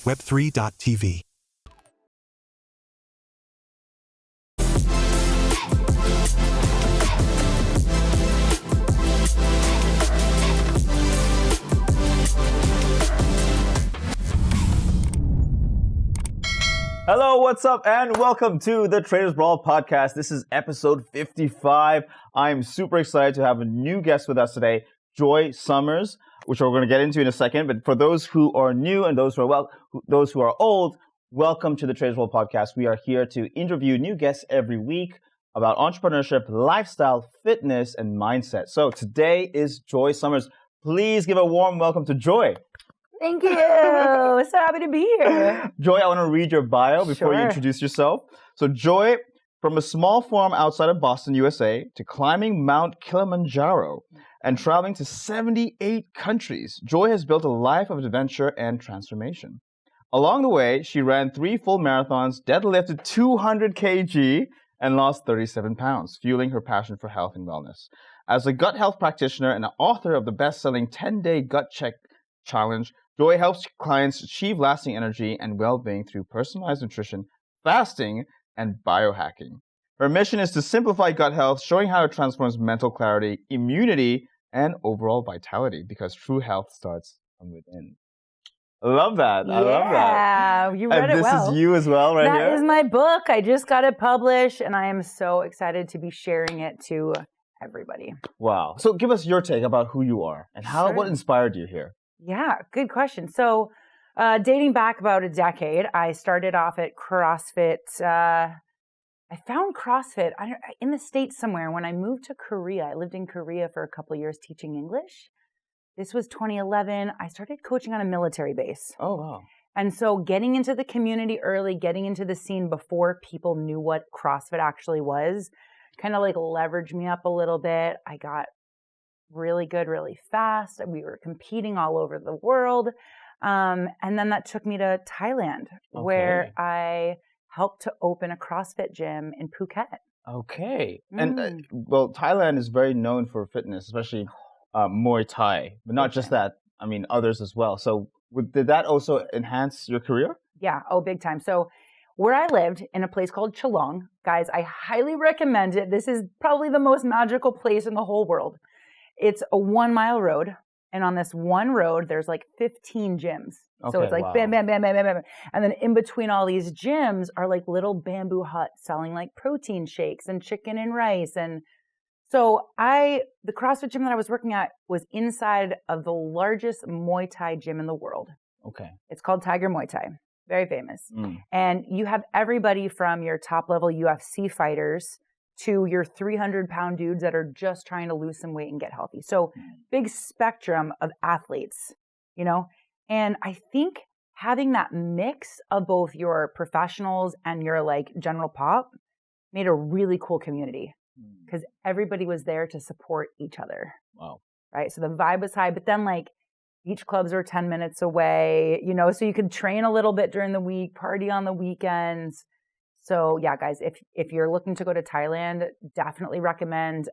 Web3.tv. Hello, what's up, and welcome to the Traders Brawl podcast. This is episode 55. I'm super excited to have a new guest with us today, Joy Summers, which we're going to get into in a second. But for those who are new and those who are old, welcome to the Traders Brawl podcast. We are here to interview new guests every week about entrepreneurship, lifestyle, fitness, and mindset. So today is Joy Summers. Please give a warm welcome to Joy. Thank you. So happy to be here. Joy, I want to read your bio before you introduce yourself. So Joy, from a small farm outside of Boston, USA, to climbing Mount Kilimanjaro and traveling to 78 countries, Joy has built a life of adventure and transformation. Along the way, she ran 3 full marathons, deadlifted 200 kg, and lost 37 pounds, fueling her passion for health and wellness. As a gut health practitioner and author of the best-selling 10-day Gut Check Challenge, Joy helps clients achieve lasting energy and well-being through personalized nutrition, fasting, and biohacking. Her mission is to simplify gut health, showing how it transforms mental clarity, immunity, and overall vitality, because true health starts from within. I love that. I love that. Yeah, you read it well. This is you as well, right here? That is my book. I just got it published, and I am so excited to be sharing it to everybody. Wow. So give us your take about who you are and what inspired you here. Yeah, good question. So dating back about a decade, I started off at CrossFit. I found CrossFit in the States somewhere. When I moved to Korea, I lived in Korea for a couple of years teaching English. This was 2011. I started coaching on a military base. Oh, wow. And so getting into the community early, getting into the scene before people knew what CrossFit actually was, kind of like leveraged me up a little bit. I got really good, really fast. We were competing all over the world. And then that took me to Thailand, where I helped to open a CrossFit gym in Phuket. Okay. And Thailand is very known for fitness, especially Muay Thai, but not just that. I mean, others as well. So did that also enhance your career? Yeah. Oh, big time. So where I lived in a place called Geelong, guys, I highly recommend it. This is probably the most magical place in the whole world. It's a 1-mile road. And on this one road, there's like 15 gyms. Okay, so it's like bam, bam, bam, bam, bam, bam. And then in between all these gyms are like little bamboo huts selling like protein shakes and chicken and rice. And so the CrossFit gym that I was working at was inside of the largest Muay Thai gym in the world. Okay. It's called Tiger Muay Thai. Very famous. And you have everybody from your top level UFC fighters to your 300-pound dudes that are just trying to lose some weight and get healthy. So big spectrum of athletes, you know? And I think having that mix of both your professionals and your like general pop made a really cool community because everybody was there to support each other. Wow. Right? So the vibe was high, but then like beach clubs are 10 minutes away, you know, so you could train a little bit during the week, party on the weekends. So yeah, guys, if you're looking to go to Thailand, definitely recommend,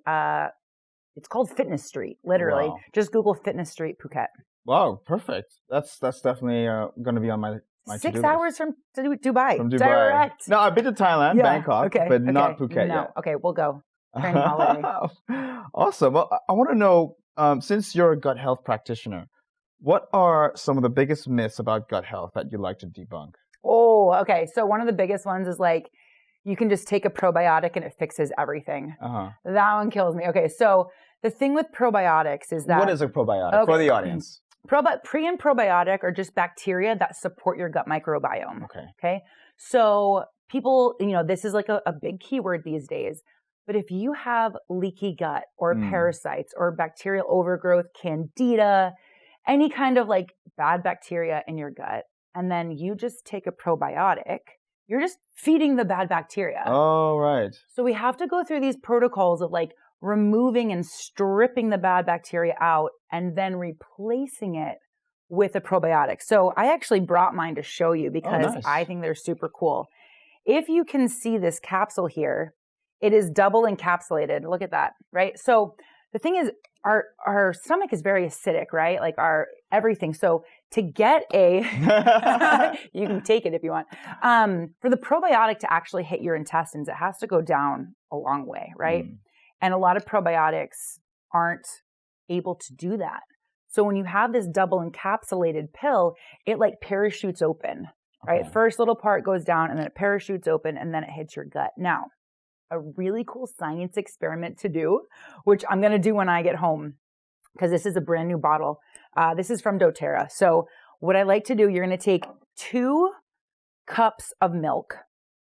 it's called Fitness Street, literally. Wow. Just Google Fitness Street Phuket. Wow, perfect. That's definitely going to be on my 6 hours from Dubai. From Dubai. Direct. No, I've been to Thailand, Bangkok, but not Phuket yet. Okay, we'll go. Training holiday. Awesome. Well, I want to know, since you're a gut health practitioner, what are some of the biggest myths about gut health that you'd like to debunk? Oh, okay. So one of the biggest ones is like, you can just take a probiotic and it fixes everything. That one kills me. Okay. So the thing with probiotics is that... What is a probiotic for the audience? Pre and probiotic are just bacteria that support your gut microbiome. Okay. So people, you know, this is like a big keyword these days. But if you have leaky gut or parasites or bacterial overgrowth, candida, any kind of like bad bacteria in your gut, and then you just take a probiotic, you're just feeding the bad bacteria. Oh, right. So we have to go through these protocols of like removing and stripping the bad bacteria out and then replacing it with a probiotic. So I actually brought mine to show you because I think they're super cool. If you can see this capsule here, it is double encapsulated. Look at that, right? So the thing is, our stomach is very acidic, right? Like our everything. So to get you can take it if you want. For the probiotic to actually hit your intestines, it has to go down a long way, right? And a lot of probiotics aren't able to do that. So when you have this double encapsulated pill, it like parachutes open, right? Okay. First little part goes down and then it parachutes open and then it hits your gut. Now, a really cool science experiment to do, which I'm going to do when I get home, because this is a brand new bottle. This is from doTERRA. So what I like to do, you're going to take 2 cups of milk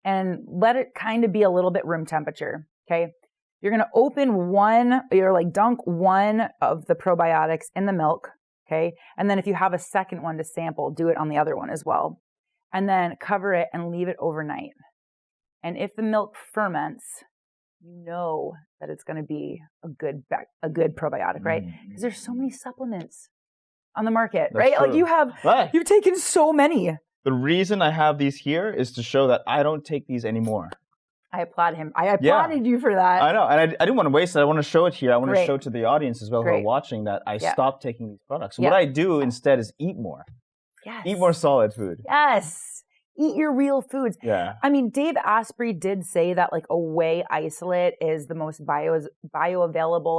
and let it kind of be a little bit room temperature. Okay. You're going to dunk one of the probiotics in the milk. Okay. And then if you have a second one to sample, do it on the other one as well. And then cover it and leave it overnight. And if the milk ferments, you know that it's going to be a good probiotic, right? Because there's so many supplements on the market, That's right? true. Like you've taken so many. The reason I have these here is to show that I don't take these anymore. I applaud him. I applauded you for that. I know. And I didn't want to waste it. I want to show it here. I want to show to the audience as well who are watching that I stopped taking these products. So what I do instead is eat more. Yes. Eat more solid food. Yes. Eat your real foods. Yeah. I mean, Dave Asprey did say that like a whey isolate is the most bioavailable,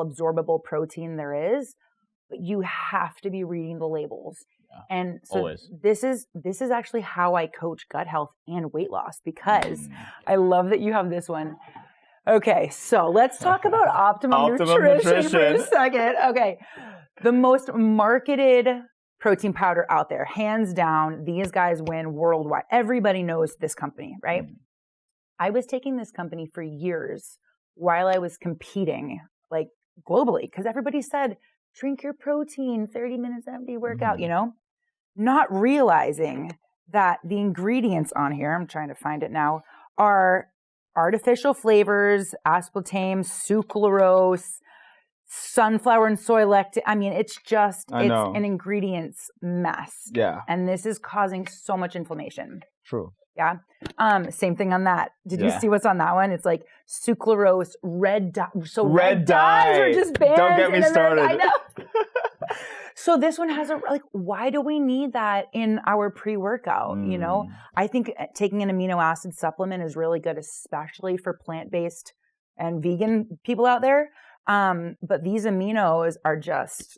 absorbable protein there is, but you have to be reading the labels. Yeah. And so always. This is actually how I coach gut health and weight loss, because I love that you have this one. Okay, so let's talk about optimum nutrition for a second. Okay. The most marketed protein powder out there, hands down. These guys win worldwide. Everybody knows this company, right? I was taking this company for years while I was competing, like globally, because everybody said, drink your protein, 30 minutes after you work out, not realizing that the ingredients on here, I'm trying to find it now, are artificial flavors, aspartame, sucralose, sunflower and soy lectin. I mean, it's an ingredients mess. Yeah. And this is causing so much inflammation. True. Yeah. Same thing on that. Did you see what's on that one? It's like sucralose, red dye. So red dyes are just banned. Don't get me started. I know. So this one has why do we need that in our pre-workout? I think taking an amino acid supplement is really good, especially for plant-based and vegan people out there. But these aminos are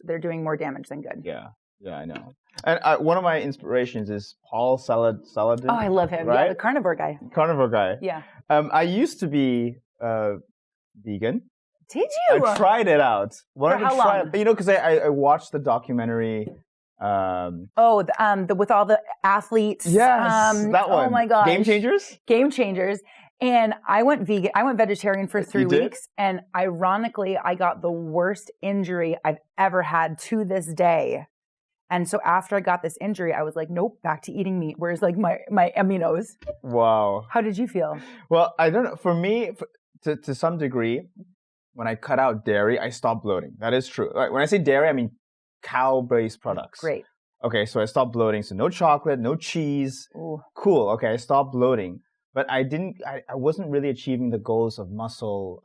they're doing more damage than good. Yeah. Yeah, I know. And one of my inspirations is Paul Saladin. Oh, I love him. Right? Yeah, the carnivore guy. Yeah. I used to be vegan. Did you? I tried it out. For how long? Because I watched the documentary. With all the athletes. Yes, that one. Oh my gosh. Game Changers? Game Changers. And I went vegetarian for 3 weeks. And ironically, I got the worst injury I've ever had to this day. And so after I got this injury, I was like, nope, back to eating meat. Where's like my aminos? Wow. How did you feel? Well, I don't know. For me, to some degree, when I cut out dairy, I stopped bloating. That is true. Like, when I say dairy, I mean cow-based products. Great. Okay, so I stopped bloating. So no chocolate, no cheese. Ooh. Cool. Okay, I stopped bloating. But I wasn't really achieving the goals of muscle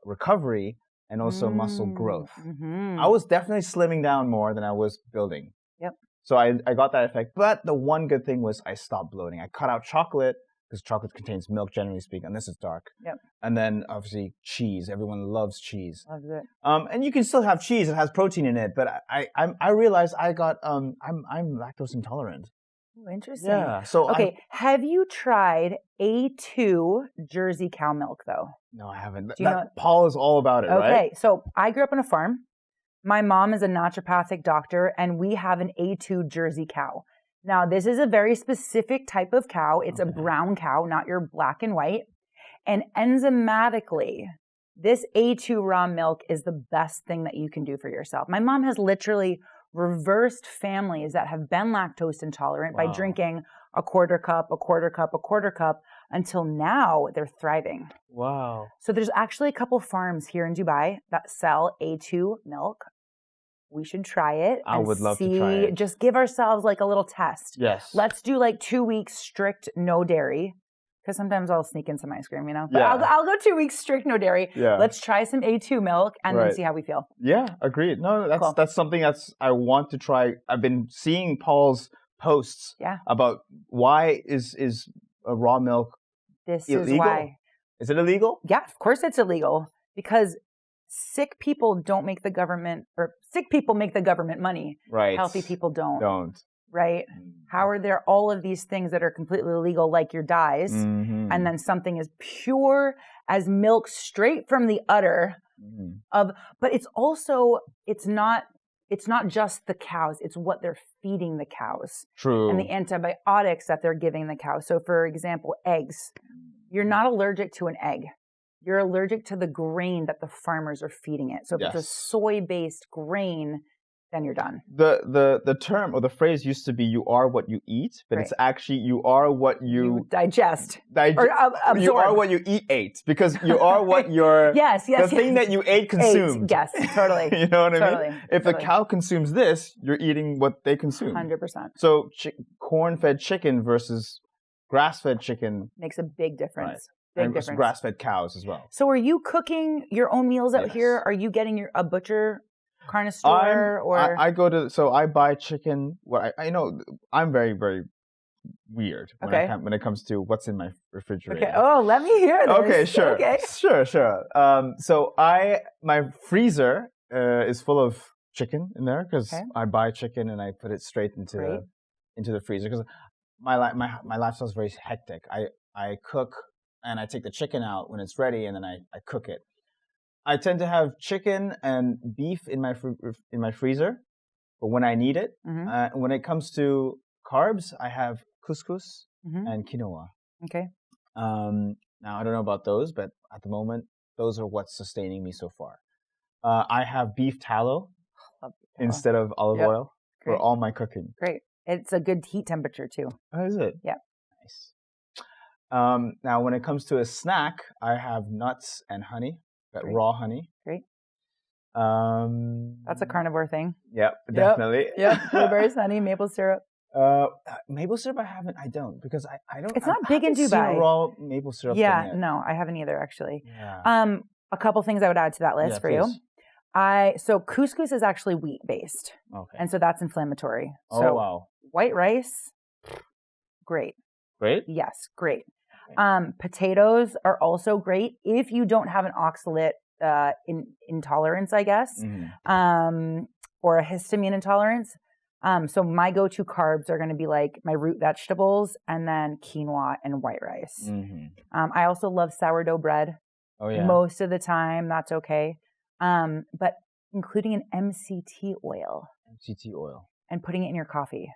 recovery and also muscle growth. Mm-hmm. I was definitely slimming down more than I was building. Yep. So I got that effect. But the one good thing was I stopped bloating. I cut out chocolate, because chocolate contains milk, generally speaking, and this is dark. Yep. And then obviously cheese. Everyone loves cheese. Loves it. And you can still have cheese. It has protein in it. But I realized I'm lactose intolerant. Oh, interesting. Yeah. So have you tried A2 Jersey cow milk though? No, I haven't. Paul is all about it, right? Okay. So I grew up on a farm. My mom is a naturopathic doctor, and we have an A2 Jersey cow. Now, this is a very specific type of cow. It's a brown cow, not your black and white. And enzymatically, this A2 raw milk is the best thing that you can do for yourself. My mom has literally reversed families that have been lactose intolerant by drinking a quarter cup until now they're thriving. Wow. So there's actually a couple farms here in Dubai that sell A2 milk. We should try it. I would love to try it. Just give ourselves like a little test. Yes. Let's do like 2 weeks strict no dairy. Because sometimes I'll sneak in some ice cream, you know. But Yeah. I'll go 2 weeks strict no dairy. Yeah. Let's try some A2 milk and then see how we feel. Yeah, agreed. No, that's Cool. that's something I want to try. I've been seeing Paul's posts about why is raw milk illegal? Is why. Is it illegal? Yeah, of course it's illegal because sick people don't make the government, or sick people make the government money. Right. Healthy people don't. Don't. Right? How are there all of these things that are completely illegal, like your dyes, and then something as pure as milk straight from the udder of, but it's also, it's not just the cows, it's what they're feeding the cows. True. And the antibiotics that they're giving the cows. So for example, eggs. You're not allergic to an egg. You're allergic to the grain that the farmers are feeding it. So if it's a soy-based grain, then you're done. The term or the phrase used to be "you are what you eat," but it's actually "you are what you digest." Or absorb. You are what you ate, because you are what your the thing that you ate consumed. Yes, totally. You know what I mean? If the cow consumes this, you're eating what they consume. 100%. So corn-fed chicken versus grass-fed chicken makes a big difference. Right. Big and difference. Grass-fed cows as well. So are you cooking your own meals out here? Are you getting a butcher carne store, or I go to, so I buy chicken. I know I'm very, very weird when it comes to what's in my refrigerator. Okay. Oh, let me hear this. Okay, sure. Okay. Sure. So my freezer is full of chicken in there because I buy chicken and I put it straight into the freezer because my lifestyle is very hectic. I cook and I take the chicken out when it's ready and then I cook it. I tend to have chicken and beef in my freezer, but when I need it, when it comes to carbs, I have couscous and quinoa. Okay. Now I don't know about those, but at the moment, those are what's sustaining me so far. I have beef tallow instead of olive oil for all my cooking. Great. It's a good heat temperature too. Oh, is it? Yeah. Nice. Now, when it comes to a snack, I have nuts and honey. Raw honey. Great. That's a carnivore thing. Yep, definitely. Yep. Blueberries, honey, maple syrup. Maple syrup, I don't because I don't. It's not big in Dubai. Raw maple syrup. Yeah, no, I haven't either actually. Yeah. A couple things I would add to that list for you. So couscous is actually wheat based. Okay. And so that's inflammatory. Oh, wow. White rice, great. Great? Yes, great. Potatoes are also great if you don't have an oxalate intolerance, I guess, or a histamine intolerance. So my go-to carbs are going to be like my root vegetables and then quinoa and white rice. I also love sourdough bread. Oh, yeah. Most of the time, that's okay. But including an MCT oil. MCT oil. And putting it in your coffee.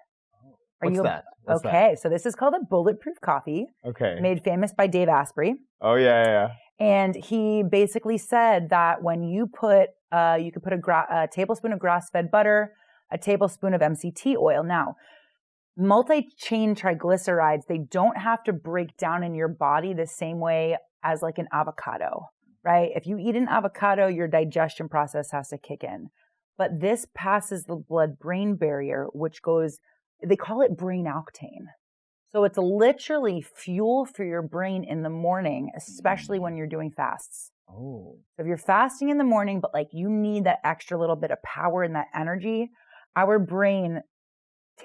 What's that? So this is called a Bulletproof coffee. Okay. Made famous by Dave Asprey. Oh, yeah. And he basically said that when you put, you could put a tablespoon of grass-fed butter, a tablespoon of MCT oil. Now, multi-chain triglycerides, they don't have to break down in your body the same way as like an avocado, right? If you eat an avocado, your digestion process has to kick in. But this passes the blood-brain barrier, which goes, they call it brain octane. So it's literally fuel for your brain in the morning, especially when you're doing fasts. Oh. So if you're fasting in the morning, but like you need that extra little bit of power and that energy, our brain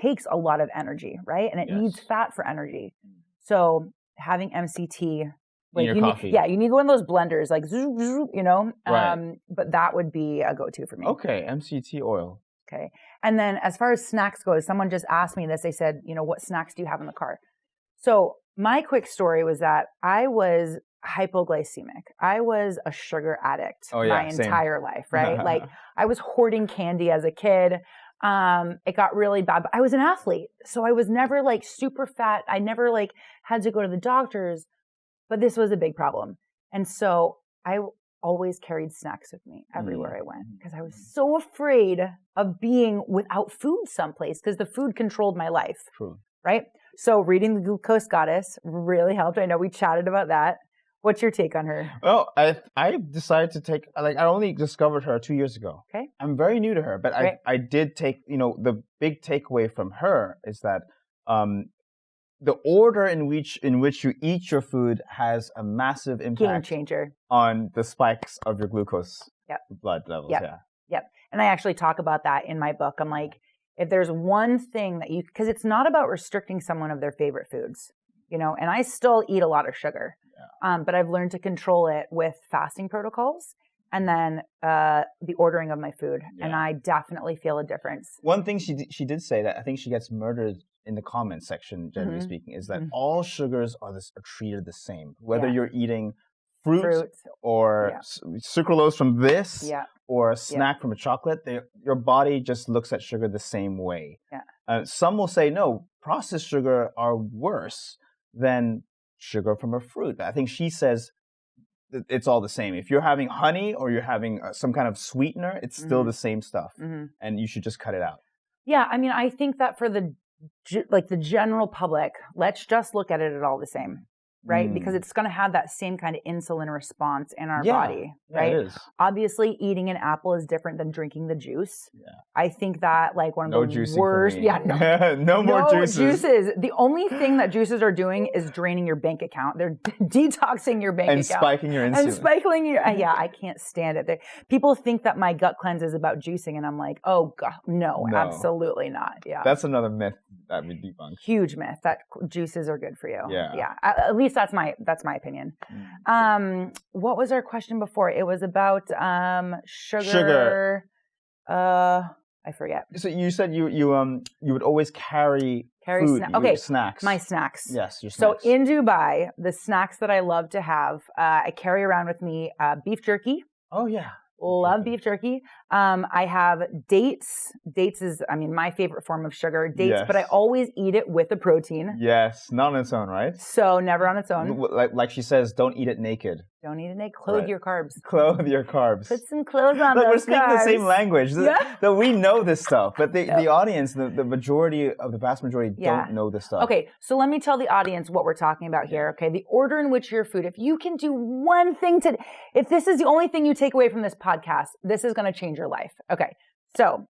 takes a lot of energy, right? And it needs fat for energy. So having MCT, like in your coffee. You need one of those blenders, like, you know, right. But that would be a go-to for me. Okay, MCT oil. Okay. And then as far as snacks goes, someone just asked me this. They said, you know, what snacks do you have in the car? So my quick story was that I was hypoglycemic. I was a sugar addict my entire life, right? Like I was hoarding candy as a kid. It got really bad, but I was an athlete. So I was never like super fat. I never like had to go to the doctors, but this was a big problem. And so I always carried snacks with me everywhere I went because I was so afraid of being without food someplace because the food controlled my life. True. Right? So reading The Glucose Goddess really helped. I know we chatted about that. What's your take on her? Well, I decided to take, like, I only discovered her 2 years ago. Okay. I'm very new to her, but I did take, you know, the big takeaway from her is that the order in which you eat your food has a massive Game impact changer. on the spikes of your glucose Yep. blood levels. Yep. Yeah. Yep. And I actually talk about that in my book. I'm like, if there's one thing that because it's not about restricting someone of their favorite foods, you know, and I still eat a lot of sugar, but I've learned to control it with fasting protocols and then the ordering of my food. Yeah. And I definitely feel a difference. One thing she did say that I think she gets murdered in the comments section, generally speaking, is that all sugars are treated the same. Whether you're eating fruit or sucralose from this or a snack from a chocolate, your body just looks at sugar the same way. Yeah. Some will say, no, processed sugar are worse than sugar from a fruit. But I think she says it's all the same. If you're having honey or you're having some kind of sweetener, it's still the same stuff. And you should just cut it out. Yeah, I mean, I think that for the general public, let's just look at it all the same, right? Because it's going to have that same kind of insulin response in our body, right? Yeah, it is. Obviously, eating an apple is different than drinking the juice. Yeah. I think that like one of the worst. Yeah, no more juices. The only thing that juices are doing is draining your bank account. They're detoxing your bank account. And spiking your insulin. And spiking your, I can't stand it. People think that my gut cleanse is about juicing, and I'm like, oh God, no, absolutely not. Yeah. That's another myth that we debunk. Huge myth that juices are good for you. Yeah. Yeah. At least that's my opinion. What was our question before? It was about sugar. I forget. So you said you would always carry food, snacks. My snacks. Yes, your snacks. So in Dubai, the snacks that I love to have, I carry around with me beef jerky. Oh yeah. Love beef jerky. I have dates. Dates is, my favorite form of sugar. Dates, but I always eat it with a protein. Yes, not on its own, right? So never on its own. Like she says, don't eat it naked. Don't eat it naked. Clothe your carbs. Clothe your carbs. Put some clothes on Look, those we're speaking carbs. the same language. That we know this stuff, but the audience, the vast majority don't know this stuff. Okay, so let me tell the audience what we're talking about here, okay? The order in which your food, if you can do one thing if this is the only thing you take away from this podcast, this is going to change your life. Okay, so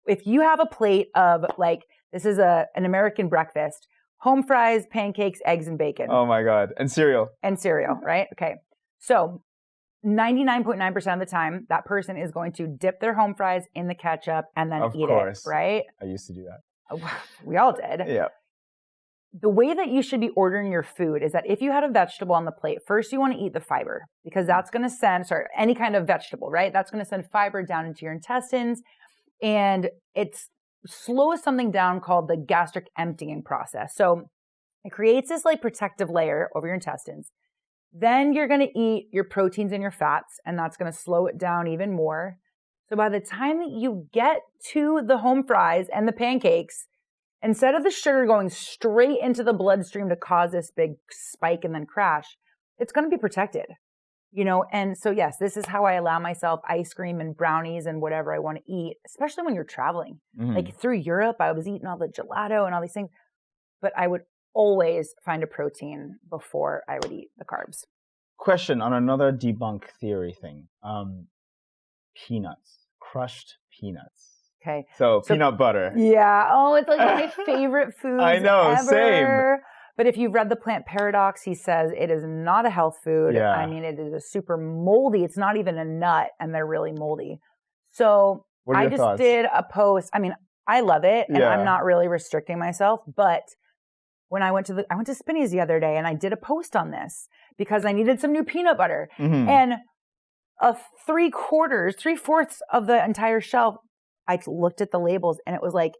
if you have a plate of this is an American breakfast, home fries, pancakes, eggs, and bacon. Oh my God, and cereal. Right? Okay. So 99.9% of the time, that person is going to dip their home fries in the ketchup and then eat it, right? I used to do that. We all did. Yeah. The way that you should be ordering your food is that if you had a vegetable on the plate, first you want to eat the fiber because that's going to any kind of vegetable, right? That's going to send fiber down into your intestines and it slows something down called the gastric emptying process. So it creates this protective layer over your intestines. Then you're going to eat your proteins and your fats, and that's going to slow it down even more. So by the time that you get to the home fries and the pancakes, instead of the sugar going straight into the bloodstream to cause this big spike and then crash, it's going to be protected, And so, yes, this is how I allow myself ice cream and brownies and whatever I want to eat, especially when you're traveling. Through Europe, I was eating all the gelato and all these things, but I would always find a protein before I would eat the carbs. Question on another debunk theory thing. Peanuts. Crushed peanuts. Okay. So peanut butter. Yeah. Oh, it's like one of my favorite foods I know, ever. same. But if you've read The Plant Paradox, he says it is not a health food. Yeah. It is a super moldy. It's not even a nut, and they're really moldy. So I just did a post. I love it, and I'm not really restricting myself, but when I went to Spinney's the other day and I did a post on this because I needed some new peanut butter. And three-fourths of the entire shelf, I looked at the labels and it was like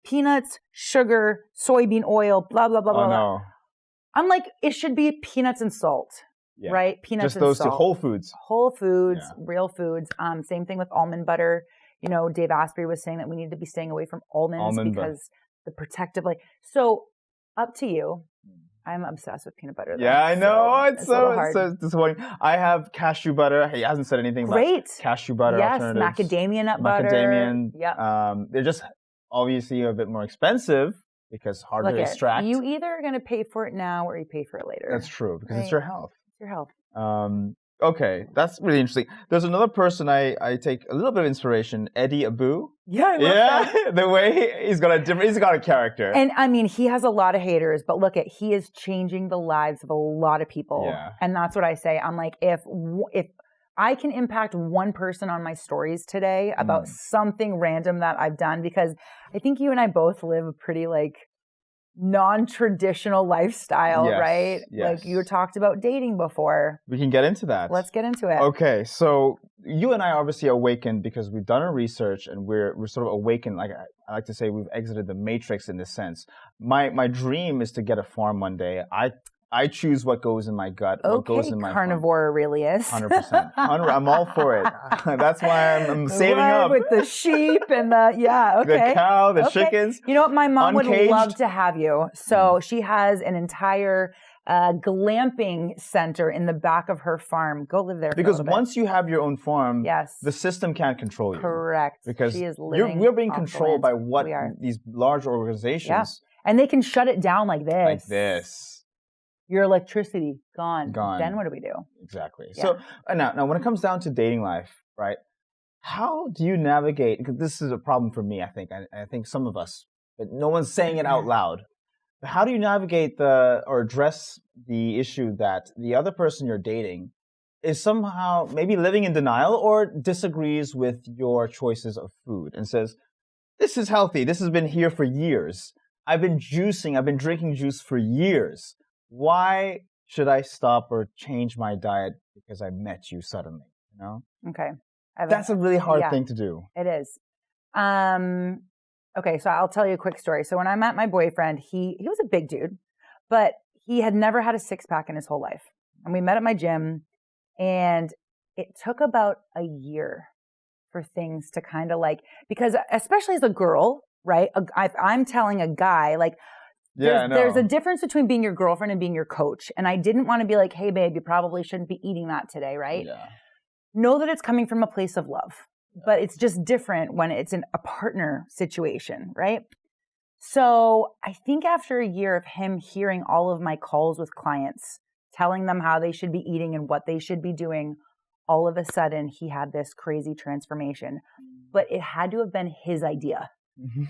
peanuts, sugar, soybean oil, blah, blah, blah, blah, blah. No. I'm like, it should be peanuts and salt, right? Peanuts just and salt. Just those two, whole foods. Whole foods, real foods. Same thing with almond butter. Dave Asprey was saying that we need to be staying away from almonds because the protective, so up to you. I'm obsessed with peanut butter. Though. Yeah, I know. It's so disappointing. I have cashew butter. He hasn't said anything about cashew butter alternatives. Macadamia nut butter. Macadamia. Yeah. They're just obviously a bit more expensive because harder to extract. You either are going to pay for it now or you pay for it later. That's true because it's your health. It's your health. Okay, that's really interesting. There's another person I take a little bit of inspiration, Eddie Abu. Yeah, I love that. The way he's got a character. And I mean, he has a lot of haters, but look he is changing the lives of a lot of people. Yeah. And that's what I say. I'm like, if I can impact one person on my stories today about something random that I've done, because I think you and I both live a pretty like non-traditional lifestyle, right? Yes. Like you talked about dating before. We can get into that. Let's get into it. Okay, so you and I are obviously awakened because we've done our research and we're sort of awakened. Like I like to say, we've exited the matrix in this sense. My dream is to get a farm one day. I choose what goes in my gut, what goes in my carnivore Aurelius. 100%. I'm all for it. That's why I'm saving up. With the sheep and the cow, the chickens. You know what? My mom uncaged. would love to have you. So she has an entire glamping center in the back of her farm. Go live there. Because once you have your own farm, yes, the system can't control you. Correct. Because she is living we're being controlled by what these large organizations. Yeah. And they can shut it down like this. Like this. Your electricity, gone. Gone. Then what do we do? Exactly. Yeah. So now when it comes down to dating life, right? How do you navigate? Because this is a problem for me, I think. I think some of us, but no one's saying it out loud. But how do you navigate or address the issue that the other person you're dating is somehow maybe living in denial or disagrees with your choices of food and says, this is healthy. This has been here for years. I've been drinking juice for years. Why should I stop or change my diet because I met you suddenly? You know? Okay. That's a really hard thing to do. It is. Okay, so I'll tell you a quick story. So when I met my boyfriend, he was a big dude, but he had never had a six-pack in his whole life. And we met at my gym, and it took about a year for things to kind of like, because especially as a girl, right? If I'm telling a guy, like, there's a difference between being your girlfriend and being your coach. And I didn't want to be like, hey, babe, you probably shouldn't be eating that today, right? Yeah. Know that it's coming from a place of love, but it's just different when it's in a partner situation, right? So I think after a year of him hearing all of my calls with clients, telling them how they should be eating and what they should be doing, all of a sudden he had this crazy transformation. But it had to have been his idea.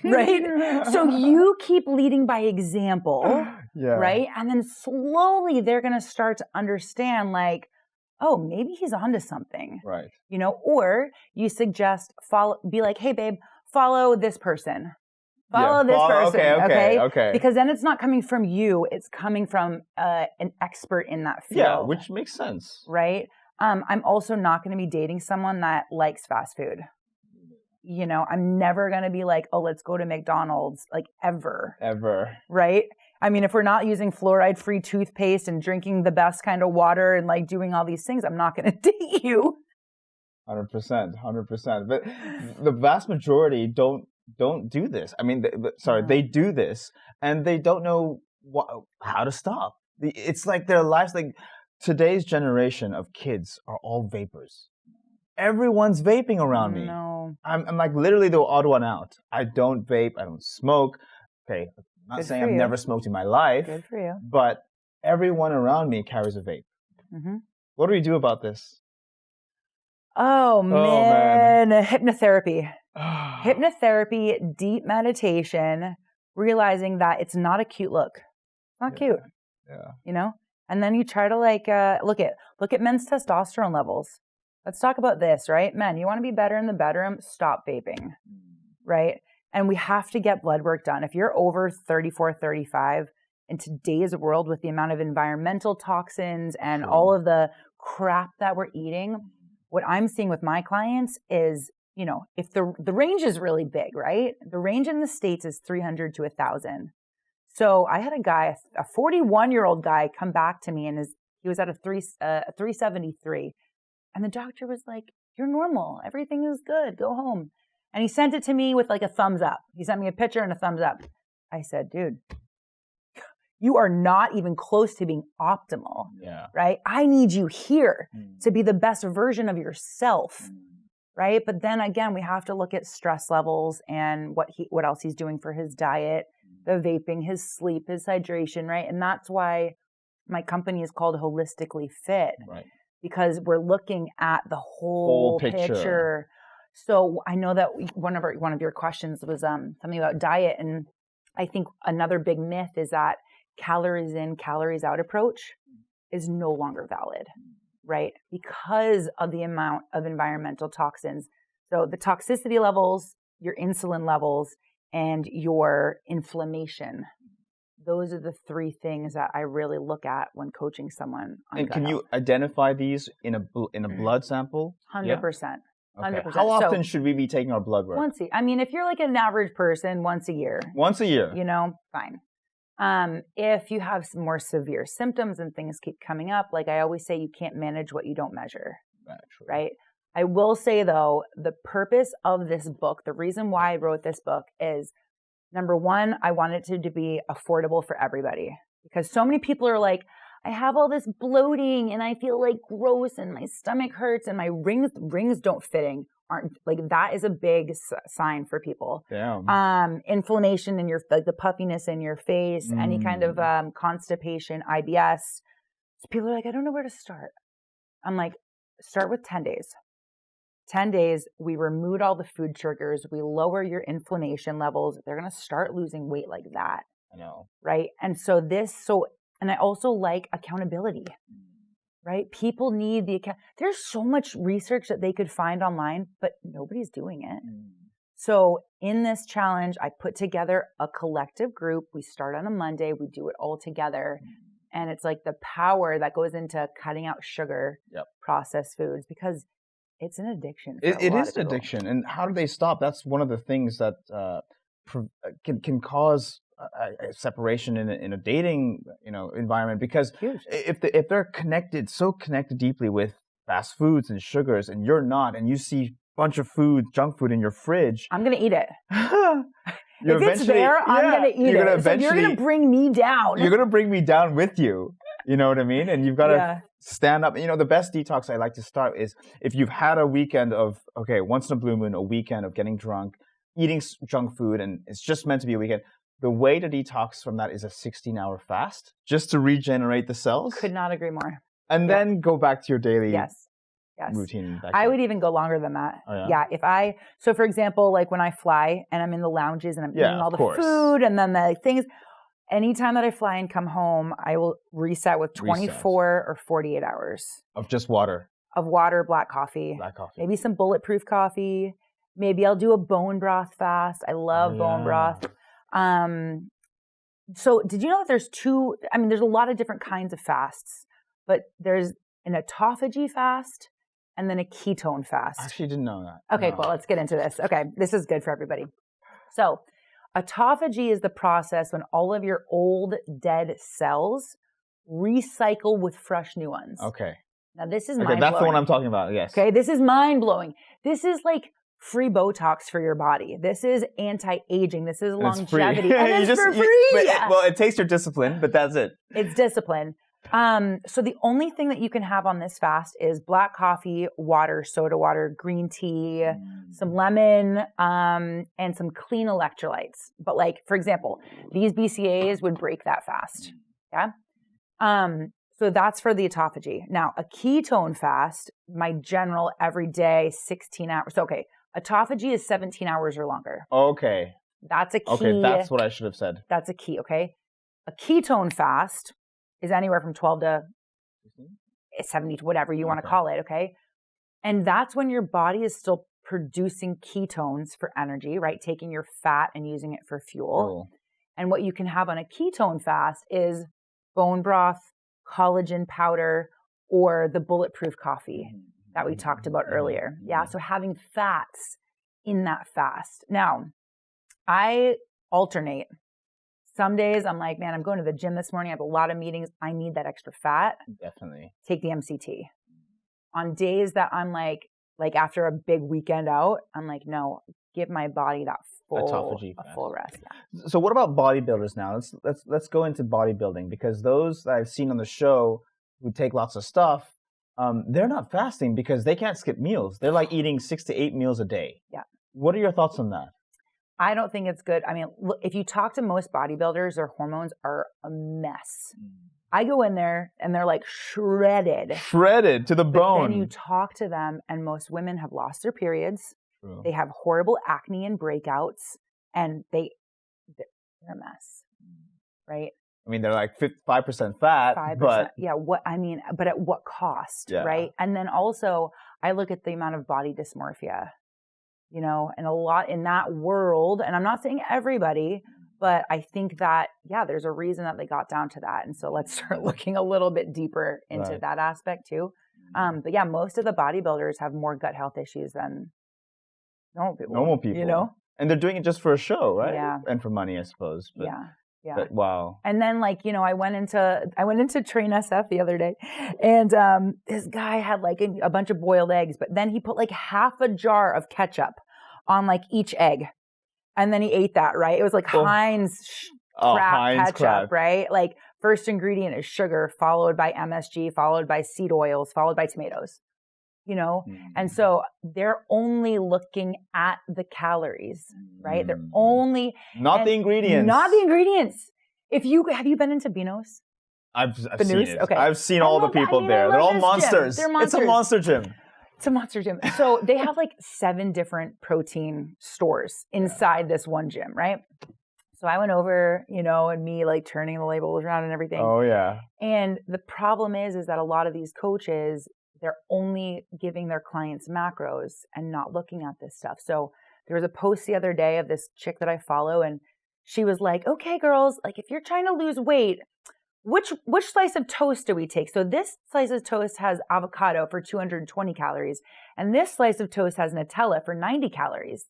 Right? So you keep leading by example, right? And then slowly they're going to start to understand like, oh, maybe he's onto something. Right. You know, or you suggest be like, hey babe, follow this person. Follow this person. Okay. Because then it's not coming from you, it's coming from an expert in that field. Yeah, which makes sense. Right? I'm also not going to be dating someone that likes fast food. You know, I'm never going to be like, oh, let's go to McDonald's, like ever. Ever. Right? I mean, if we're not using fluoride-free toothpaste and drinking the best kind of water and like doing all these things, I'm not going to date you. 100%. But the vast majority don't do this. I mean, they do this and they don't know how to stop. It's like their lives, like today's generation of kids are all vapors. Everyone's vaping around me. No. I'm like literally the odd one out. I don't vape. I don't smoke. Okay, I'm not saying I've never smoked in my life. Good for you. But everyone around me carries a vape. Mm-hmm. What do we do about this? Oh man. Hypnotherapy. Hypnotherapy, deep meditation, realizing that it's not a cute look. It's not cute. Yeah. You know? And then you try to like look at men's testosterone levels. Let's talk about this, right? Men, you want to be better in the bedroom? Stop vaping, right? And we have to get blood work done. If you're over 34, 35, in today's world with the amount of environmental toxins and all of the crap that we're eating, what I'm seeing with my clients is, you know, if the range is really big, right? The range in the States is 300 to 1,000. So I had a guy, a 41-year-old guy come back to me and he was at a 373. And the doctor was like, you're normal. Everything is good. Go home. And he sent it to me with like a thumbs up. He sent me a picture and a thumbs up. I said, dude, you are not even close to being optimal. Yeah. Right? I need you here to be the best version of yourself. Right? But then again, we have to look at stress levels and what else he's doing for his diet, the vaping, his sleep, his hydration, right? And that's why my company is called Holistically Fit. Right. because we're looking at the whole picture. So I know that one of your questions was something about diet, and I think another big myth is that calories in, calories out approach is no longer valid, right? Because of the amount of environmental toxins. So the toxicity levels, your insulin levels, and your inflammation. Those are the three things that I really look at when coaching someone on And gut can health. you identify these in a blood sample? 100%. 100%. How often should we be taking our blood work? If you're like an average person, once a year. Once a year. Fine. If you have some more severe symptoms and things keep coming up, like I always say, you can't manage what you don't measure. Right? I will say though, the purpose of this book, the reason why I wrote this book is, number one, I want it to be affordable for everybody, because so many people are like, I have all this bloating and I feel like gross and my stomach hurts and my rings don't fitting. That is a big sign for people. Damn. Inflammation in the puffiness in your face, any kind of constipation, IBS. So people are like, I don't know where to start. I'm like, start with 10 days. 10 days, we remove all the food triggers, we lower your inflammation levels. They're going to start losing weight like that. I know. Right? And and I also like accountability, right? People need there's so much research that they could find online, but nobody's doing it. So in this challenge, I put together a collective group. We start on a Monday, we do it all together. And it's like the power that goes into cutting out sugar, processed foods, because it's an addiction. It is an addiction. And how do they stop? That's one of the things that can cause a separation in a dating environment, because if they're so connected deeply with fast foods and sugars, and you're not, and you see a bunch of junk food in your fridge, I'm gonna eat it. If it's there, I'm gonna eat it. So you're gonna bring me down. You're gonna bring me down with you. You know what I mean? And you've got to stand up. The best detox I like to start is if you've had a weekend of, once in a blue moon, a weekend of getting drunk, eating junk food, and it's just meant to be a weekend. The way to detox from that is a 16-hour fast, just to regenerate the cells. Could not agree more. And then go back to your daily routine. I would even go longer than that. Oh, yeah? So for example, like when I fly and I'm in the lounges and I'm eating all the food and then the things, anytime that I fly and come home, I will reset with 24 or 48 hours. Of just water. Of water, black coffee. Maybe some Bulletproof coffee. Maybe I'll do a bone broth fast. I love bone broth. So did you know that there's there's a lot of different kinds of fasts, but there's an autophagy fast and then a ketone fast. I actually didn't know that. Okay, cool. Let's get into this. Okay, this is good for everybody. So autophagy is the process when all of your old dead cells recycle with fresh new ones. Okay. Now this is mind-blowing. That's the one I'm talking about, yes. Okay, this is mind-blowing. This is like free Botox for your body. This is anti-aging. This is longevity. And it's for free. Well, it takes your discipline, but that's it. It's discipline. So the only thing that you can have on this fast is black coffee, water, soda water, green tea, some lemon, and some clean electrolytes. But like, for example, these BCAAs would break that fast. Yeah. So that's for the autophagy. Now, a ketone fast, my general everyday 16 hours. So, autophagy is 17 hours or longer. Okay. That's a key. Okay, that's what I should have said. That's a key, okay? A ketone fast is anywhere from 12 to 70 to whatever you want to call it, okay? And that's when your body is still producing ketones for energy, right? Taking your fat and using it for fuel. And what you can have on a ketone fast is bone broth, collagen powder, or the Bulletproof coffee that we talked about earlier. Yeah, so having fats in that fast. Now, I alternate. Some days I'm like, man, I'm going to the gym this morning. I have a lot of meetings. I need that extra fat. Definitely. Take the MCT. On days that I'm like after a big weekend out, I'm like, no, give my body that full rest. Yeah. So what about bodybuilders now? Let's go into bodybuilding, because those that I've seen on the show who take lots of stuff, they're not fasting because they can't skip meals. They're like eating 6 to 8 meals a day. Yeah. What are your thoughts on that? I don't think it's good. I mean, look, if you talk to most bodybuilders, their hormones are a mess. I go in there and they're like shredded to the bone. But then you talk to them and most women have lost their periods. True. They have horrible acne and breakouts and they're a mess, right? I mean, they're like 5% fat, 5%, but yeah. But at what cost, right? And then also, I look at the amount of body dysmorphia, and a lot in that world. And I'm not saying everybody, but I think that there's a reason that they got down to that. And so let's start looking a little bit deeper into that aspect too. But yeah, most of the bodybuilders have more gut health issues than normal people. And they're doing it just for a show, right? Yeah. And for money, I suppose. But, yeah. But, wow. And then I went into Train SF the other day and this guy had like a bunch of boiled eggs, but then he put like half a jar of ketchup on like each egg. And then he ate that, right? It was like Heinz ketchup, right? Like first ingredient is sugar, followed by MSG, followed by seed oils, followed by tomatoes. And so they're only looking at the calories, right? They're only not the ingredients. Have you been into Beano's? I've seen it. Okay. I've seen all the people there. They're all monsters. They're monsters. It's a monster gym. It's a monster gym. So they have like 7 different protein stores inside this one gym, right? So I went over, and me like turning the labels around and everything. Oh yeah. And the problem is that a lot of these coaches, they're only giving their clients macros and not looking at this stuff. So there was a post the other day of this chick that I follow, and she was like, okay, girls, like if you're trying to lose weight, which slice of toast do we take? So this slice of toast has avocado for 220 calories, and this slice of toast has Nutella for 90 calories.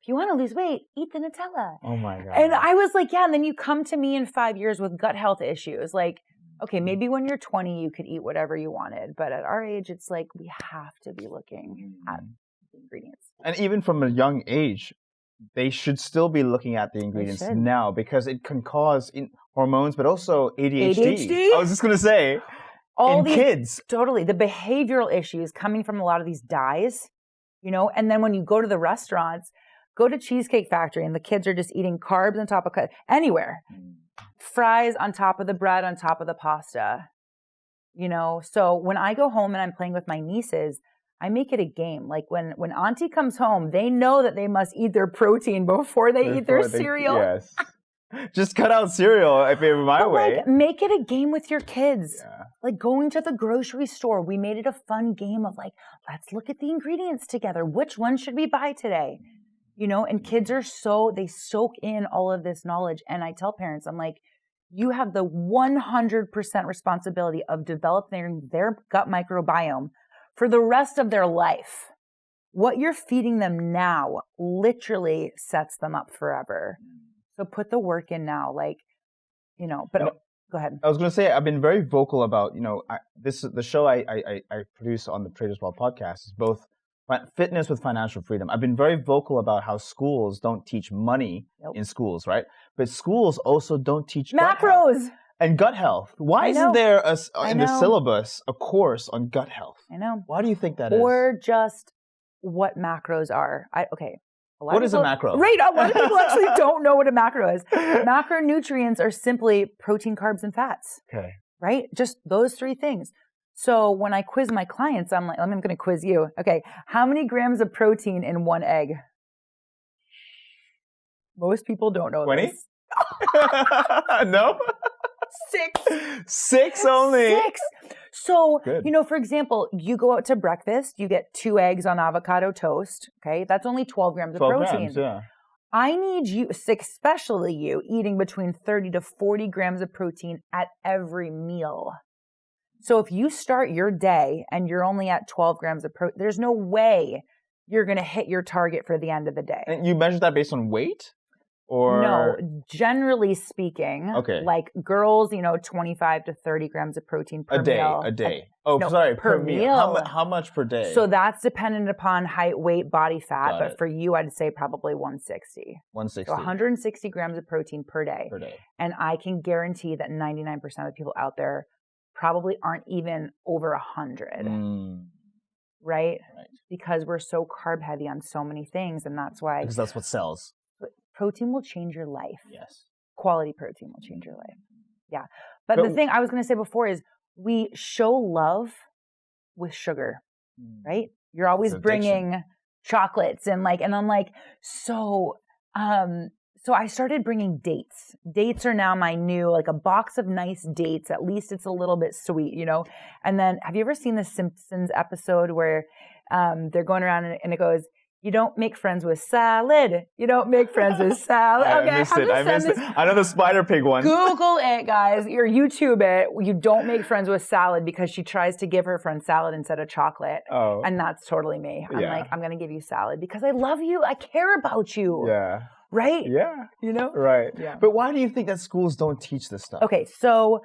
If you want to lose weight, eat the Nutella. Oh my God. And I was like, and then you come to me in 5 years with gut health issues. Like, okay, maybe when you're 20, you could eat whatever you wanted. But at our age, it's like we have to be looking at the ingredients. And even from a young age, they should still be looking at the ingredients now because it can cause hormones, but also ADHD. I was just going to say, kids. Totally. The behavioral issues coming from a lot of these dyes, and then when you go to the restaurants, go to Cheesecake Factory and the kids are just eating carbs on top of anywhere. Fries on top of the bread, on top of the pasta, So when I go home and I'm playing with my nieces, I make it a game. Like when auntie comes home, they know that they must eat their protein before they eat their cereal. Yes. Just cut out cereal if it were my way. Like, make it a game with your kids. Yeah. Like going to the grocery store, we made it a fun game of like, let's look at the ingredients together. Which one should we buy today? And kids are they soak in all of this knowledge. And I tell parents, I'm like, you have the 100% responsibility of developing their gut microbiome for the rest of their life. What you're feeding them now literally sets them up forever. So put the work in now, go ahead. I was going to say, I've been very vocal about, the show I produce on the Traders Brawl podcast is both fitness with financial freedom. I've been very vocal about how schools don't teach money in schools, right? But schools also don't teach macros and gut health. Why isn't there in the syllabus a course on gut health? I know. Why do you think that is? Or just what macros are. What is a macro? Right. A lot of people actually don't know what a macro is. Macronutrients are simply protein, carbs, and fats. Okay. Right? Just those 3 things. So when I quiz my clients, I'm going to quiz you. Okay. How many grams of protein in one egg? Most people don't know 20? This. No? 6. 6 only. 6. So, good. For example, you go out to breakfast, you get 2 eggs on avocado toast. Okay. That's only 12 grams of protein. Grams, yeah. I need you, especially you, eating between 30 to 40 grams of protein at every meal. So if you start your day and you're only at 12 grams of protein, there's no way you're going to hit your target for the end of the day. And you measure that based on weight? Or no, generally speaking, like girls, 25 to 30 grams of protein per meal. A day. Per meal. How much per day? So that's dependent upon height, weight, body fat. But for you, I'd say probably 160. 160. So 160 grams of protein per day. And I can guarantee that 99% of people out there probably aren't even over 100. Right? Because we're so carb heavy on so many things. And that's why. Because that's what sells. Protein will change your life. Yes. Quality protein will change your life. Yeah. But the thing I was going to say before is we show love with sugar, right? You're always bringing chocolates and I'm like, so I started bringing dates. Dates are now my new, like a box of nice dates. At least it's a little bit sweet, And then have you ever seen the Simpsons episode where they're going around and it goes, you don't make friends with salad. You don't make friends with salad. Okay, I missed it. I know the Spider Pig one. Google it, guys. Or YouTube it. You don't make friends with salad because she tries to give her friend salad instead of chocolate. Oh. And that's totally me. I'm like, I'm going to give you salad because I love you. I care about you. Yeah. Right? Yeah. Right. Yeah. But why do you think that schools don't teach this stuff? Okay, so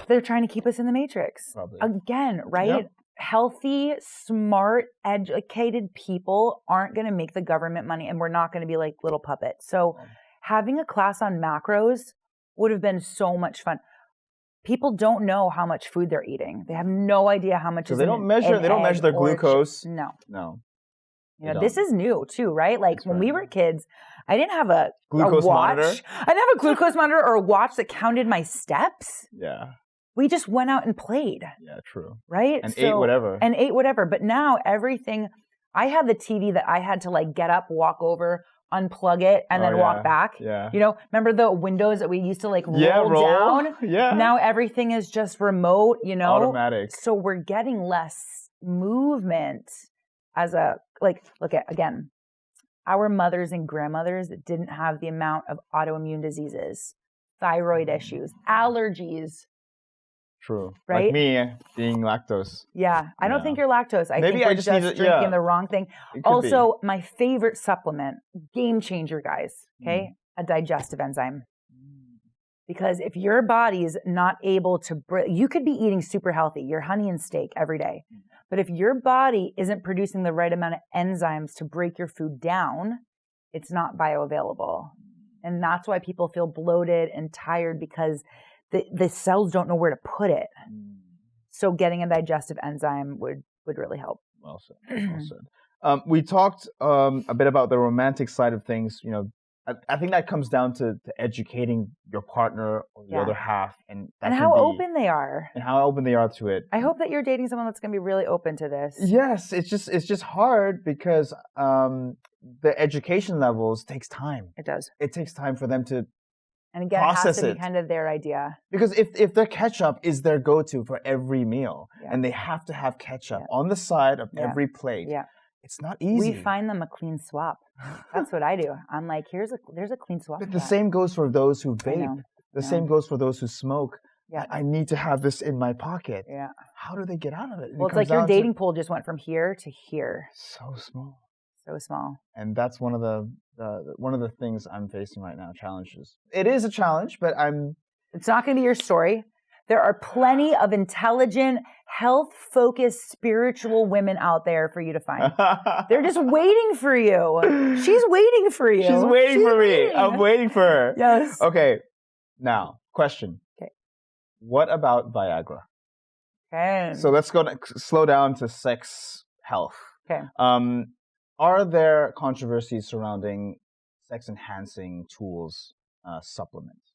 they're trying to keep us in the matrix. Probably. Again, right? Yep. Healthy, smart, educated people aren't going to make the government money, and we're not going to be like little puppets. So having a class on macros would have been so much fun. People don't know how much food they're eating. They have no idea how much is they don't measure their glucose. No. This is new too, right? Like when we were kids, I didn't have a glucose watch. Monitor. I didn't have a glucose monitor or a watch that counted my steps. Yeah. We just went out and played. Yeah, true. Right? And ate whatever. But now everything, I had the TV that I had to get up, walk over, unplug it, and then walk back. Yeah. Remember the windows that we used to roll down? Yeah. Now everything is just remote, Automatic. So we're getting less movement as look at, again, our mothers and grandmothers didn't have the amount of autoimmune diseases, thyroid issues, allergies. True. Right? Like me being lactose. Yeah. I don't think you're lactose. I think I we're just drinking the wrong thing. Also, my favorite supplement, game changer, guys, okay? A digestive enzyme. Because if your body's not able to, you could be eating super healthy, your honey and steak every day. But if your body isn't producing the right amount of enzymes to break your food down, it's not bioavailable. And that's why people feel bloated and tired because the cells don't know where to put it. So getting a digestive enzyme would really help. Well said. We talked a bit about the romantic side of things. I think that comes down to educating your partner or the other half, and how open they are. And how open they are to it. I hope that you're dating someone that's going to be really open to this. Yes, it's just hard because the education levels takes time. It does. It takes time for them to and again, process it has to be kind of their idea. Because if their ketchup is their go-to for every meal, and they have to have ketchup on the side of every plate, it's not easy. We find them a clean swap. That's what I do. I'm like, there's a clean swap. But the same goes for those who vape. The same goes for those who smoke. Yeah. I need to have this in my pocket. Yeah. How do they get out of it? Well, it's like your dating pool just went from here to here. So small. So small. And that's one of the things I'm facing right now, challenges. It is a challenge, but It's not going to be your story. There are plenty of intelligent, health-focused, spiritual women out there for you to find. They're just waiting for you. She's waiting for you. She's waiting for me. I'm waiting for her. Yes. Okay. Now, question. Okay. What about Viagra? Okay. So let's slow down to sex health. Okay. Are there controversies surrounding sex-enhancing tools, supplements?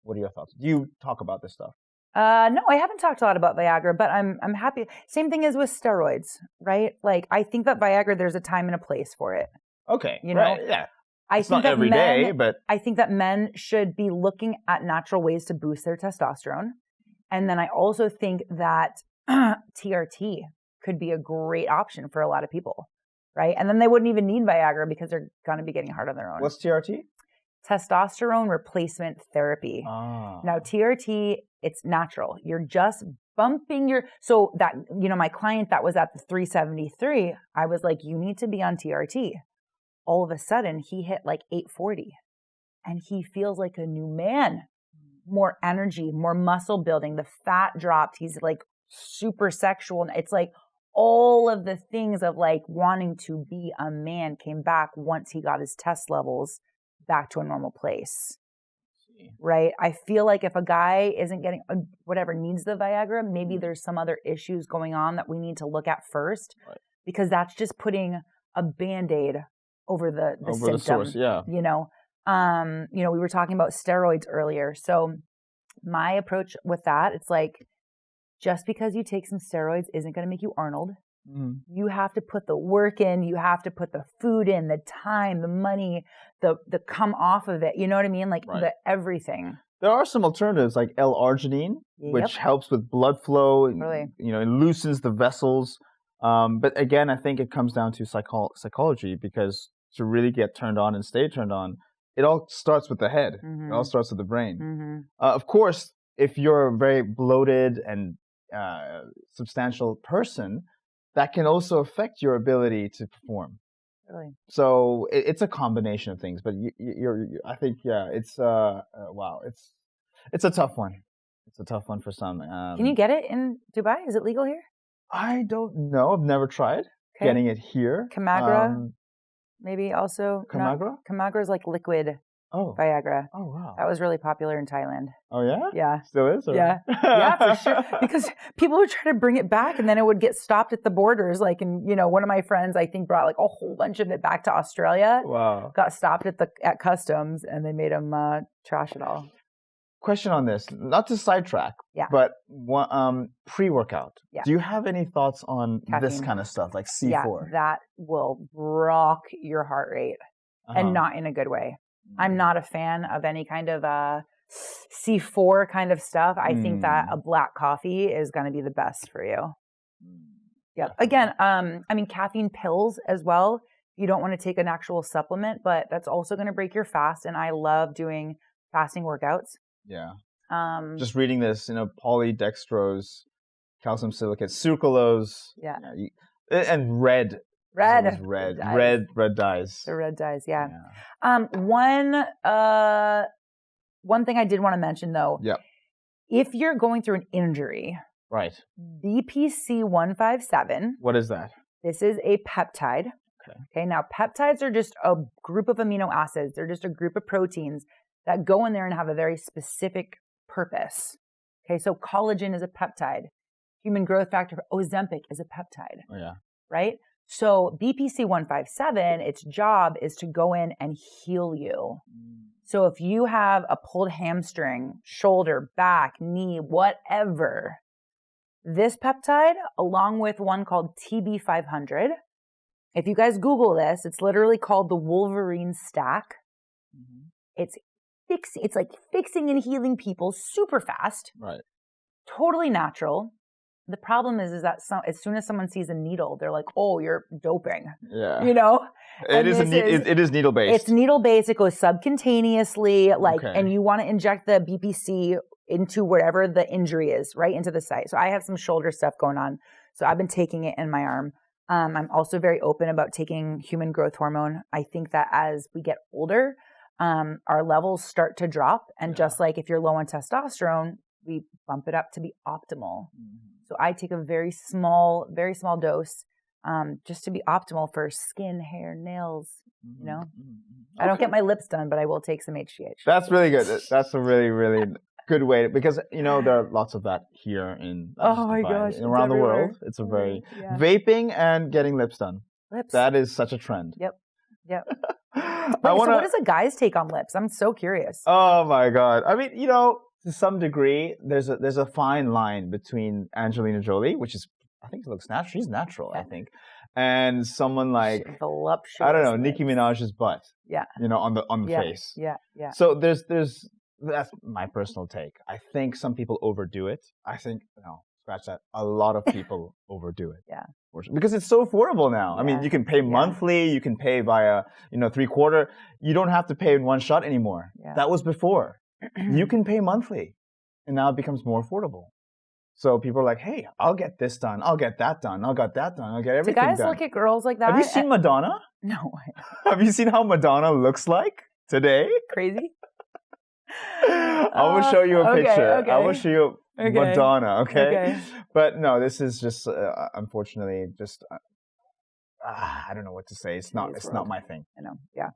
What are your thoughts? Do you talk about this stuff? No, I haven't talked a lot about Viagra, but I'm happy. Same thing as with steroids, right? Like I think that Viagra, there's a time and a place for it. Okay, right? Yeah. It's not every day, but I think that men should be looking at natural ways to boost their testosterone, and then I also think that TRT could be a great option for a lot of people, right? And then they wouldn't even need Viagra because they're going to be getting hard on their own. What's TRT? Testosterone replacement therapy. Now TRT, it's natural. You're just bumping so that, my client that was at the 373, I was like, you need to be on TRT. All of a sudden he hit like 840 and he feels like a new man, more energy, more muscle building. The fat dropped. He's like super sexual. It's like all of the things of like wanting to be a man came back once he got his test levels back to a normal place, right? I feel like if a guy isn't getting needs the Viagra, maybe there's some other issues going on that we need to look at first, because that's just putting a Band-Aid over the symptom, the source, yeah. You know, we were talking about steroids earlier. So my approach with that, it's like, just because you take some steroids isn't going to make you Arnold. You have to put the work in. You have to put the food in, the time, the money, the come off of it. You know what I mean? Like the everything. There are some alternatives like L-arginine, which helps with blood flow. Really? You know, it loosens the vessels. But again, I think it comes down to psychology, because to really get turned on and stay turned on, it all starts with the head. It all starts with the brain. Of course, if you're a very bloated and substantial person, that can also affect your ability to perform. Really? So it's a combination of things. But I think, it's wow, it's a tough one. It's a tough one for some. Can you get it in Dubai? Is it legal here? I don't know. I've never tried getting it here. Camagra, maybe also. Camagra? Camagra is like liquid Viagra. Oh, wow. That was really popular in Thailand. Oh, yeah? Yeah. Still is? Or? Yeah. Yeah, for sure. Because people would try to bring it back and then it would get stopped at the borders. Like, and, you know, one of my friends, I think, brought like a whole bunch of it back to Australia. Wow. Got stopped at customs and they made him trash it all. Question on this, not to sidetrack, but pre-workout. Yeah. Do you have any thoughts on this kind of stuff, like C4? Yeah, that will rock your heart rate and not in a good way. I'm not a fan of any kind of C4 kind of stuff. I think that a black coffee is going to be the best for you. Yeah. Again, I mean, caffeine pills as well. You don't want to take an actual supplement, but that's also going to break your fast. And I love doing fasting workouts. Yeah. Just reading this, you know, polydextrose, calcium silicate, sucralose. Yeah. And red. Red dyes. The red dyes, yeah. One thing I did want to mention though. Yeah. If you're going through an injury. Right. BPC-157. What is that? This is a peptide. Okay. Now peptides are just a group of amino acids. They're just a group of proteins that go in there and have a very specific purpose. Okay. So collagen is a peptide. Human growth factor, Ozempic is a peptide. Oh, yeah. Right? So BPC-157, its job is to go in and heal you. So if you have a pulled hamstring, shoulder, back, knee, whatever, this peptide, along with one called TB500, if you guys Google this, it's literally called the Wolverine stack. It's like fixing and healing people super fast. Right. Totally natural. The problem is that as soon as someone sees a needle, they're like, "Oh, you're doping." Yeah, you know. It is needle based. It's needle based. It goes subcutaneously, and you want to inject the BPC into wherever the injury is, right into the site. So I have some shoulder stuff going on, so I've been taking it in my arm. I'm also very open about taking human growth hormone. I think that as we get older, our levels start to drop, and just like if you're low on testosterone, we bump it up to be optimal. So I take a very small dose, just to be optimal for skin, hair, nails, you know. I don't get my lips done, but I will take some HGH. That's really good. That's a really, really good way, because, you know, there are lots of that here in around the world. It's a very vaping and getting lips done. That is such a trend. Yep. So what is a guy's take on lips? I'm so curious. Oh my God. I mean, you know, to some degree, there's a fine line between Angelina Jolie, which is, I think, looks natural. She's natural, I think, and someone like I don't know, Nicki Minaj's butt. Yeah. You know, on the face. Yeah. So there's that's my personal take. I think some people overdo it. I think scratch that. A lot of people overdo it. Yeah. Because it's so affordable now. Yeah. I mean, you can pay monthly. You can pay via 3/4. You don't have to pay in one shot anymore. Yeah. That was before. You can pay monthly, and now it becomes more affordable. So people are like, "Hey, I'll get this done. I'll get that done. I'll get that done. I'll get everything done." Do guys look at girls like that? Have you seen Madonna? No. Have you seen how Madonna looks like today? Crazy. I will show you a picture. Okay. I will show you Madonna. Okay. But no, this is just unfortunately just I don't know what to say. It's not my thing. I know. Yeah.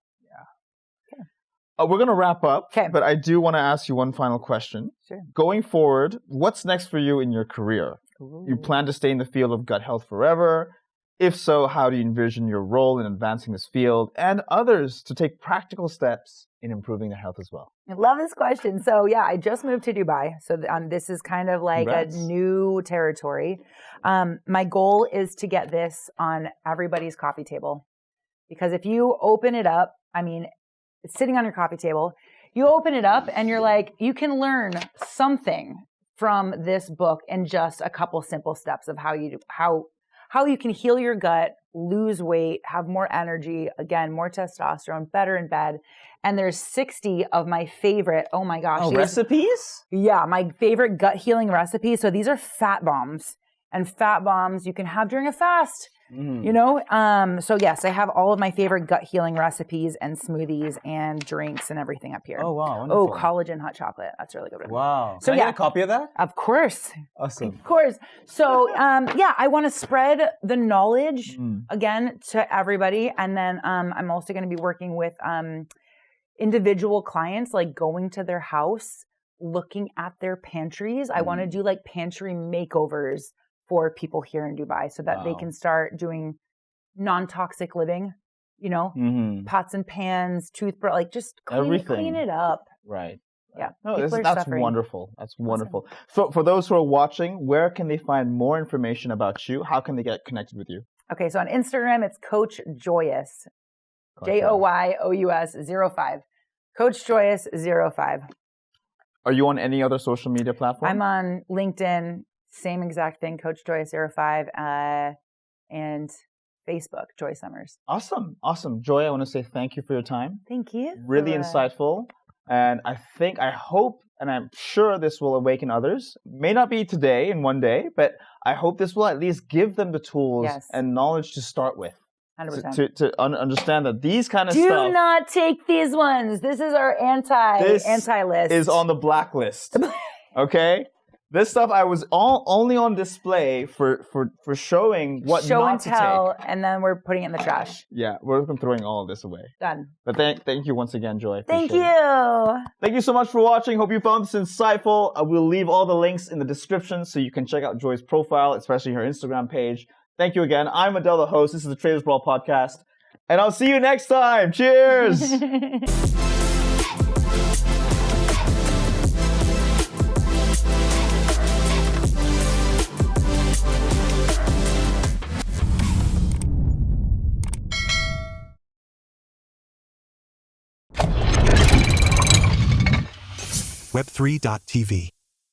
We're going to wrap up, but I do want to ask you one final question. Sure. Going forward, what's next for you in your career? Ooh. You plan to stay in the field of gut health forever? If so, how do you envision your role in advancing this field and others to take practical steps in improving their health as well? I love this question. So yeah, I just moved to Dubai. So this is kind of like Congrats. a new territory. My goal is to get this on everybody's coffee table, because if you open it up, I mean, it's sitting on your coffee table, you open it up and you're like, you can learn something from this book in just a couple simple steps of how you can heal your gut, lose weight, have more energy, again, more testosterone, better in bed. And there's 60 of my favorite, oh my gosh. Recipes? Yeah, my favorite gut healing recipes. So these are fat bombs, and fat bombs you can have during a fast. You know, so yes, I have all of my favorite gut healing recipes and smoothies and drinks and everything up here. Oh, wow. Wonderful. Oh, collagen hot chocolate. That's really good. Wow. So Can I get a copy of that? Of course. Awesome. Of course. So, yeah, I want to spread the knowledge again to everybody. And then, I'm also going to be working with, individual clients, like going to their house, looking at their pantries. I want to do like pantry makeovers for people here in Dubai so that they can start doing non-toxic living, you know, pots and pans, toothbrush, like just clean it up. Right. Yeah. No, that's wonderful. That's wonderful. So for those who are watching, where can they find more information about you? How can they get connected with you? Okay. So on Instagram, it's Coach Joyous, Joyous 05. Coach Joyous 05. Are you on any other social media platform? I'm on LinkedIn. Same exact thing, Coach Joyous 05, and Facebook, Joy Summers. Awesome. Awesome. Joy, I want to say thank you for your time. Thank you. Really insightful. And I hope, and I'm sure this will awaken others. May not be today in one day, but I hope this will at least give them the tools and knowledge to start with. 100%. To understand that these kind of stuff. stuff. Do not take these ones. This is our anti list. Is on the blacklist. Okay? This stuff I was only on display for showing what Show not and to tell, take. and then we're putting it in the trash. Yeah, we're throwing all of this away. Done. But thank you once again, Joy. Thank you. Thank you so much for watching. Hope you found this insightful. I will leave all the links in the description so you can check out Joy's profile, especially her Instagram page. Thank you again. I'm Adel, the host. This is the Traders Brawl podcast. And I'll see you next time. Cheers! Web3.tv